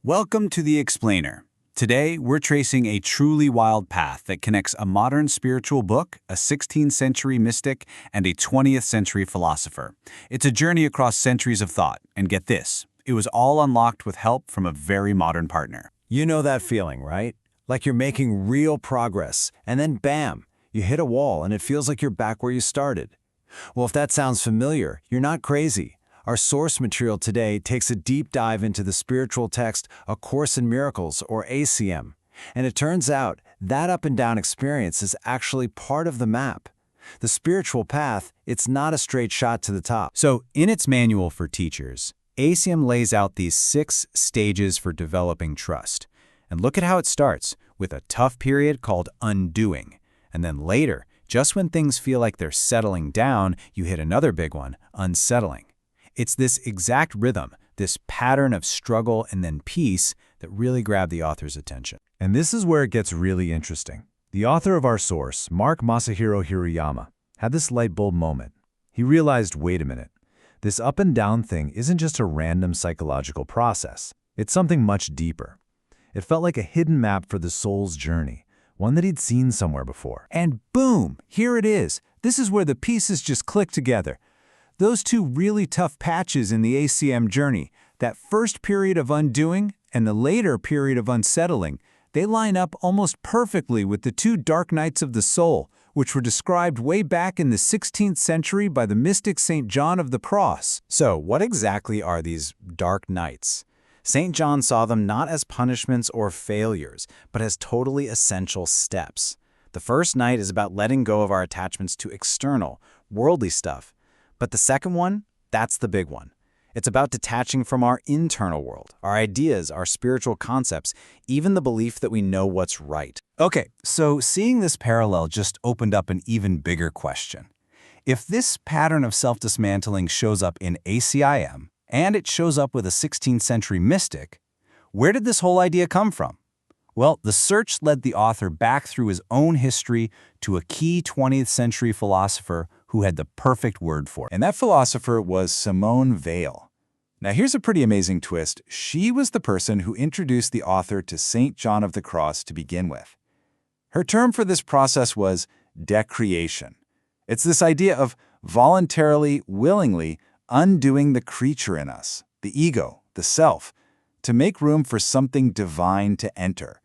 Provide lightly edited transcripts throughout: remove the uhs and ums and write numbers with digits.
Welcome to The Explainer. Today, we're tracing a truly wild path that connects a modern spiritual book, a 16th century mystic, and a 20th century philosopher. It's a journey across centuries of thought, and get this, it was all unlocked with help from a very modern partner. You know that feeling, right? Like you're making real progress, and then bam, you hit a wall and it feels like you're back where you started. Well, if that sounds familiar, you're not crazy. Our source material today takes a deep dive into the spiritual text A Course in Miracles, or ACIM. And it turns out that up and down experience is actually part of the map. The spiritual path, it's not a straight shot to the top. So, in its manual for teachers, ACIM lays out these 6 stages for developing trust. And look at how it starts, with a tough period called undoing. And then later, just when things feel like they're settling down, you hit another big one, unsettling. It's this exact rhythm, this pattern of struggle and then peace, that really grabbed the author's attention. And this is where it gets really interesting. The author of our source, Mark Masahiro Hirayama, had this light bulb moment. He realized, wait a minute, this up and down thing isn't just a random psychological process. It's something much deeper. It felt like a hidden map for the soul's journey, one that he'd seen somewhere before. And boom, here it is. This is where the pieces just click together. Those 2 really tough patches in the ACM journey, that first period of undoing and the later period of unsettling, they line up almost perfectly with the 2 dark nights of the soul, which were described way back in the 16th century by the mystic St. John of the Cross. So, what exactly are these dark nights? St. John saw them not as punishments or failures, but as totally essential steps. The first night is about letting go of our attachments to external, worldly stuff. But the second one, that's the big one. It's about detaching from our internal world, our ideas, our spiritual concepts, even the belief that we know what's right. Okay, so seeing this parallel just opened up an even bigger question. If this pattern of self-dismantling shows up in ACIM, and it shows up with a 16th century mystic, where did this whole idea come from? Well, the search led the author back through his own history to a key 20th century philosopher who had the perfect word for it. And that philosopher was Simone Weil. Now here's a pretty amazing twist. She was the person who introduced the author to St. John of the Cross to begin with. Her term for this process was Décréation. It's this idea of voluntarily, willingly undoing the creature in us, the ego, the self, to make room for something divine to enter.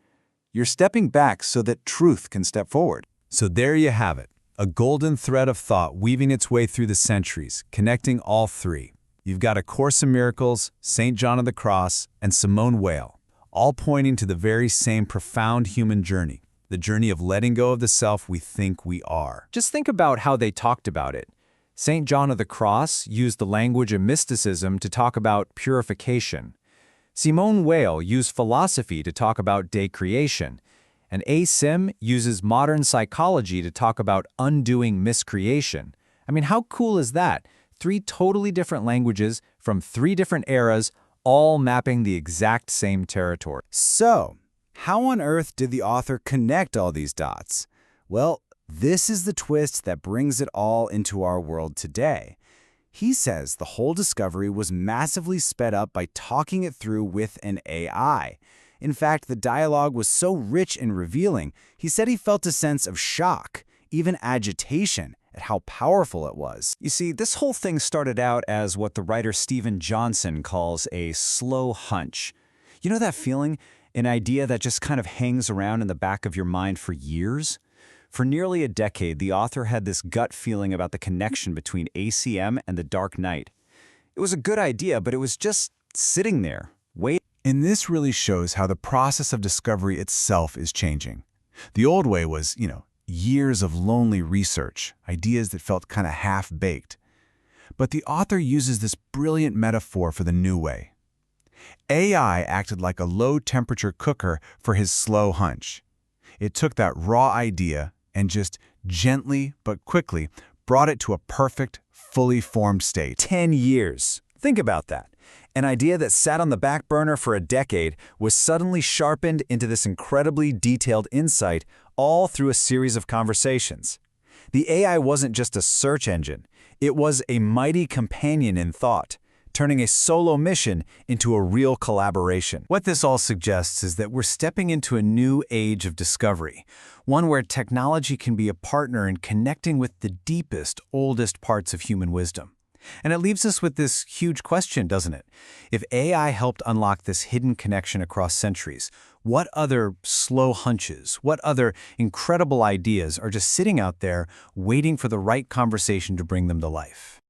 You're stepping back so that truth can step forward. So there you have it, a golden thread of thought weaving its way through the centuries, connecting all 3. You've got A Course in Miracles, St. John of the Cross, and Simone Weil, all pointing to the very same profound human journey, the journey of letting go of the self we think we are. Just think about how they talked about it. St. John of the Cross used the language of mysticism to talk about purification. Simone Weil used philosophy to talk about décréation, and ACIM uses modern psychology to talk about undoing miscreation. I mean, how cool is that? 3 totally different languages from 3 different eras, all mapping the exact same territory. So, how on earth did the author connect all these dots? Well, this is the twist that brings it all into our world today. He says the whole discovery was massively sped up by talking it through with an AI. In fact, the dialogue was so rich and revealing, he said he felt a sense of shock, even agitation, at how powerful it was. You see, this whole thing started out as what the writer Steven Johnson calls a slow hunch. You know that feeling? An idea that just kind of hangs around in the back of your mind for years? For nearly a decade, the author had this gut feeling about the connection between ACM and the Dark Night. It was a good idea, but it was just sitting there, waiting. And this really shows how the process of discovery itself is changing. The old way was, years of lonely research, ideas that felt kind of half-baked. But the author uses this brilliant metaphor for the new way. AI acted like a low-temperature cooker for his slow hunch. It took that raw idea and just gently but quickly brought it to a perfect, fully formed state. 10 years. Think about that. An idea that sat on the back burner for a decade was suddenly sharpened into this incredibly detailed insight, all through a series of conversations. The AI wasn't just a search engine. It was a mighty companion in thought, turning a solo mission into a real collaboration. What this all suggests is that we're stepping into a new age of discovery, one where technology can be a partner in connecting with the deepest, oldest parts of human wisdom. And it leaves us with this huge question, doesn't it? If AI helped unlock this hidden connection across centuries, what other slow hunches, what other incredible ideas are just sitting out there waiting for the right conversation to bring them to life?